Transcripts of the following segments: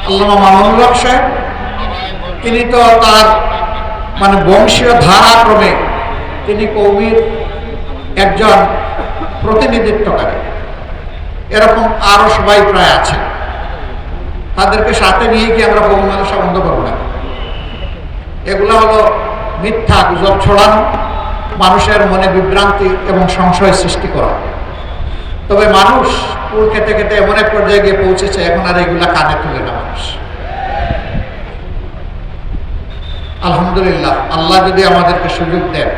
আল্লামা মামুনুল হক সাহেব, তিনি তো তার বংশীয় ধারাক্রমে তিনি কওমির একজন প্রতিনিধিত্বকারী। এরকম আরো সবাই প্রায় আছে, তাদেরকে সাথে নিয়ে কি আমরা কওমি মাদ্রাসা বন্ধ করবো না? এগুলো হলো মিথ্যা গুজব ছড়ানো, মানুষের মনে বিভ্রান্তি এবং সংশয় সৃষ্টি করা। তবে মানুষ কুল খেতে খেতে এমন এক পর্যায়ে গিয়ে পৌঁছেছে, এখন আর এগুলা কানে তুলে না মানুষ। আলহামদুলিল্লাহ, আল্লাহ যদি আমাদেরকে সুযোগ দেন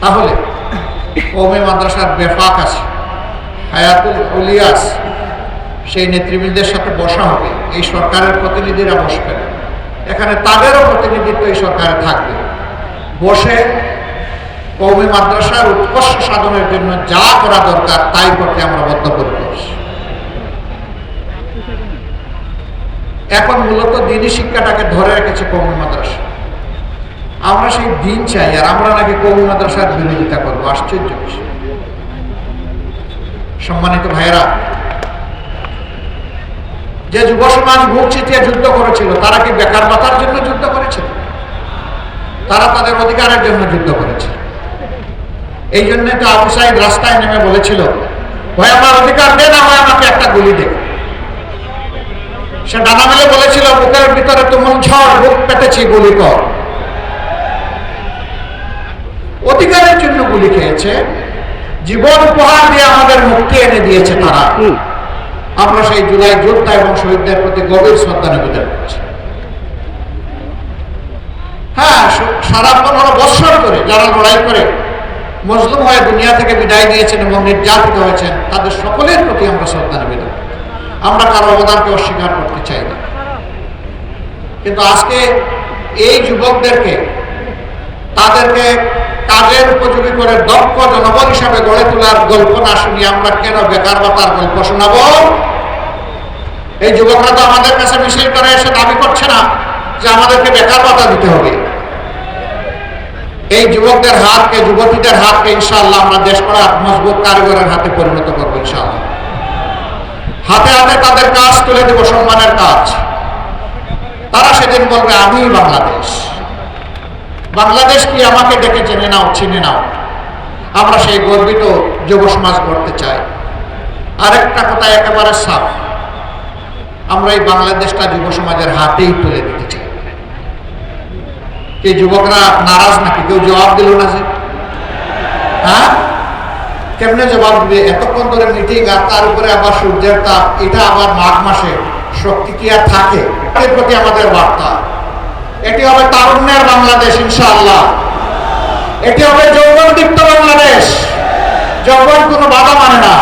তাহলে কওমি মাদ্রাসার বেফাক আছে, হায়াতুল উলিয়াস, সেই নেতৃবৃন্দের সাথে বসা হবে। এই সরকারের প্রতিনিধিরা বসবেন, এখানে তাদেরও প্রতিনিধিত্ব এই সরকারে থাকবে। বসে কওমি মাদ্রাসার উৎকর্ষ সাধনের জন্য যা করা দরকার তাই করতে আমরা বদ্ধপরিকর। এখন মূলত দ্বীনি শিক্ষাটাকে ধরে রেখেছে কওমি মাদ্রাসা। আমরা সেই দিন চাই, আর আমরা নাকি কওমি মাদ্রাসার বিরোধিতা করবো। আশ্চর্য বিষয়। সম্মানিত ভাইয়েরা, যে যুব সমাজ বুক চিতিয়ে যুদ্ধ করেছিল, তারা কি বেকার ভাতার জন্য যুদ্ধ করেছিল? তারা তাদের অধিকারের জন্য যুদ্ধ করেছিল। এই জন্য তো আবু সাইদ রাস্তায় নেমে বলেছিল, ভাই আমার অধিকার দে, না হয় আমাকে একটা গুলি দে। সে ডানা মেলে বলেছিল, বুকের ভিতরে তুমুল ঝড়, বুক পেতেছি, গুলি কর। অধিকারের জন্য গুলি খেয়েছে, জীবন উপহার দিয়ে আমাদের মুক্তি এনে দিয়েছে তারা। আমরা সেই জুলাই যোদ্ধা এবং শহীদদের প্রতি গভীর শ্রদ্ধা নিবেদন করছি। হ্যাঁ, সারা 15 বৎসর ধরে যারা লড়াই করে মজলুম হয়ে দুনিয়া থেকে বিদায় দিয়েছেন এবং নির্যাতিত হয়েছেন, তাদের সকলের প্রতি আমরা শ্রদ্ধা নিবেদন করি। আমরা কারো অবদানকে অস্বীকার করতে চাই না। কিন্তু আজকে এই যুবকদেরকে, তাদেরকে কাজের উপযোগী করে দক্ষ জনবল হিসাবে গড়ে তোলার গল্প না শুনিয়ে আমরা কেন বেকার ভাতার গল্প শোনাবো? এই যুবকরা তো আমাদের কাছে মিছিল করে এসে দাবি করছে না যে আমাদেরকে বেকার ভাতা দিতে হবে। এই যুবকদের হাতকে, যুবতীদের হাতকে ইনশাআল্লাহ আমরা দেশ করার মজবুত কারিগরের হাতে পরিণত করবো ইনশাআল্লাহ। হাতে হাতে তাদের কাজ তুলে দেব, সম্মানের কাজ। তারা সেদিন বলবে, আমি বাংলাদেশ। বাংলাদেশ কি আমাকে ডেকে চেনে নাও, চিনে নাও। আমরা সেই গর্বিত যুব সমাজ করতে চাই। আরেকটা কথা একেবারে সাফ, আমরা এই বাংলাদেশটা যুব সমাজের হাতেই তুলে দিতে চাই। এই যুবকরা নারাজ নাকি? কেউ জবাব দিল না যে? হ্যাঁ, কেমনে জবাব দিবে? এতক্ষণ ধরে মিটিং, আর তার উপরে আবার সূর্যের তাপ, এটা আবার মাঘ মাসে, শক্তি কি আর থাকে? এর প্রতি আমাদের বার্তা, এটি হবে তারুণ্যের বাংলাদেশ ইনশাআল্লাহ। এটি হবে যৌবনদীপ্ত বাংলাদেশ। যৌবন কোনো বাধা মানে না।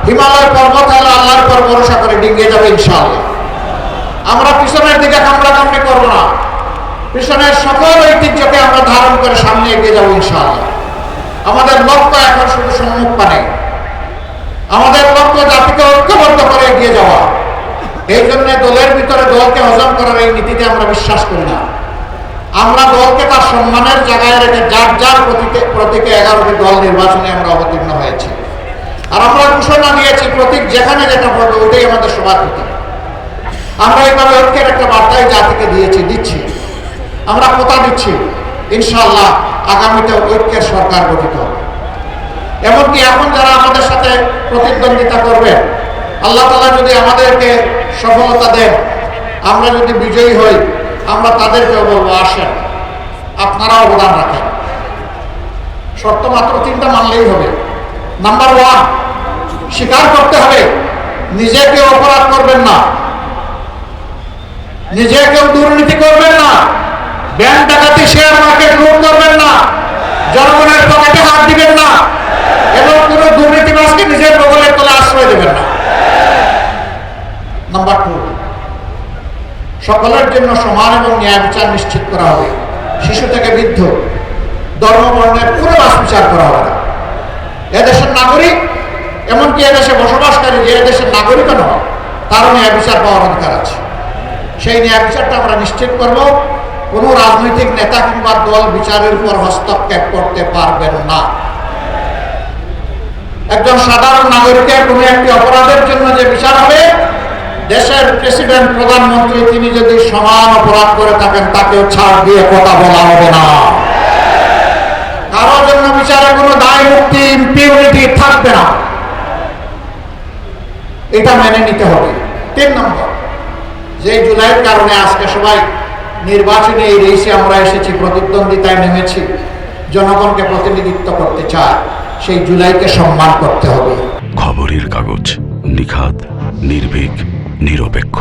হিমালয় পর্বত হলে আল্লাহর উপর ভরসা করে ডিঙ্গিয়ে যাবে ইনশাআল্লাহ। আমরা পিছনের দিকে কামড়াকামড়ি করবো না, পিছনের সকল ঐতিহ্যকে আমরা ধারণ করে সামনে এগিয়ে যাবো ইনশাআল্লাহ। আমাদের লক্ষ্য এখন শুধু সম্মুখ পানে, আমাদের লক্ষ্য জাতিকে ঐক্যবদ্ধ করে এগিয়ে যাওয়া। এই জন্য দলের ভিতরে দলকে হজম করার এই নীতিতে আমরা বিশ্বাস করি না। আমরা দলকে তার সম্মানের জায়গায় রেখে যার যার প্রতীকে 11টি দল নির্বাচনে আমরা অবতীর্ণ হয়েছি। আর আমরা ঘোষণা দিয়েছি, প্রতীক যেখানে যেটা পড়বে ওটাই আমাদের সবার প্রতীক। আমরা এইভাবে ঐক্যের একটা বার্তাই জাতিকে দিচ্ছি। আমরা কথা দিচ্ছি, ইনশাআল্লাহ আগামীতে ঐক্যের সরকার গঠিত হবে। এমনকি এখন যারা আমাদের সাথে প্রতিদ্বন্দ্বিতা করবে, আল্লাহ তাআলা যদি আমাদেরকে সফলতা দেন, আমরা যদি বিজয়ী হই, আমরা তাদেরকেও বলবো, আসেন আপনারা অবদান রাখেন। শর্ত মাত্র 3টা মানলেই হবে। নাম্বার 1, স্বীকার করতে হবে নিজেকে অপরাধ করবেন না, নিজেকেও দুর্নীতি করবেন না, ব্যাংক ডাকাতি, শেয়ার মার্কেট লুট করবেন না, জনগণের পকেটে হাত দিবেন না, এবং কোন দুর্নীতিবাজকে নিজের বগলের তলে আশ্রয় দেবেন না। নাম্বার 2, সকলের জন্য সমান এবং ন্যায় বিচার নিশ্চিত করা হবে। শিশু থেকে বৃদ্ধ, ধর্ম বর্ণের কোনো বাস বিচার করা হবে না। এদেশের নাগরিক, এমনকি এদেশে বসবাসকারী যে এদেশের নাগরিক নয়, তারও ন্যায় বিচার পাওয়ার অধিকার আছে। সেই ন্যায় বিচারটা আমরা নিশ্চিত করব। কোনো রাজনৈতিক নেতা কিংবা দল বিচারের উপর হস্তক্ষেপ করতে পারবেন না। একজন সাধারণ নাগরিকের কোনো একটি অপরাধের জন্য যে বিচার হবে, দেশের প্রেসিডেন্ট প্রধানমন্ত্রী তিনি যদি সমান অপরাধ করে থাকেন তাকেও ছাড় দিয়ে কথা বলা হবে না। কারোর জন্য বিচারে কোনো দায় মুক্তি ইম্পিউনিটি থাকবে না, এটা মেনে নিতে হবে। 3 নম্বর, যে জুলাইয়ের কারণে আজকে সবাই নির্বাচনে এই রেসে আমরা এসেছি, প্রতিদ্বন্দ্বিতায় নেমেছি, জনগণকে প্রতিনিধিত্ব করতে চায়, সেই জুলাইকে সম্মান করতে হবে। খবরের কাগজ, নিখাত, নির্ভীক, নিরপেক্ষ।